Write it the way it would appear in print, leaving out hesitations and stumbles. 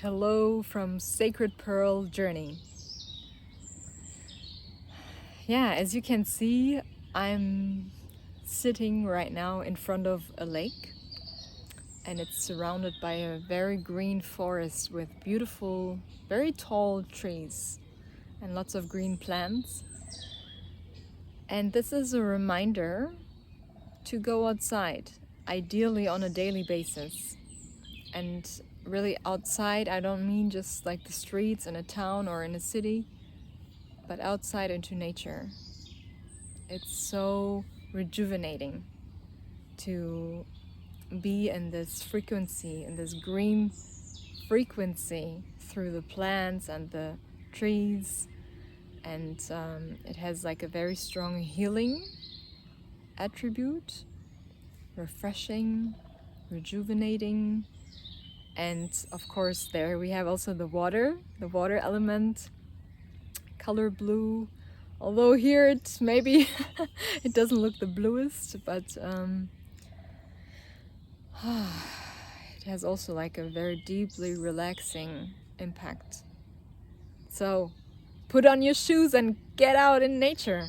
Hello from Sacred Pearl Journey. Yeah, as you can see, I'm sitting right now in front of a lake, and it's surrounded by a very green forest with beautiful, very tall trees and lots of green plants. And this is a reminder to go outside, ideally on a daily basis. And really outside, I don't mean just like the streets in a town or in a city, but outside into nature. It's so rejuvenating to be in this frequency, in this green frequency through the plants and the trees. And it has like a very strong healing attribute, refreshing, rejuvenating. And of course, there we have also the water element, color blue. Although here it maybe it doesn't look the bluest, but it has also like a very deeply relaxing impact. So put on your shoes and get out in nature.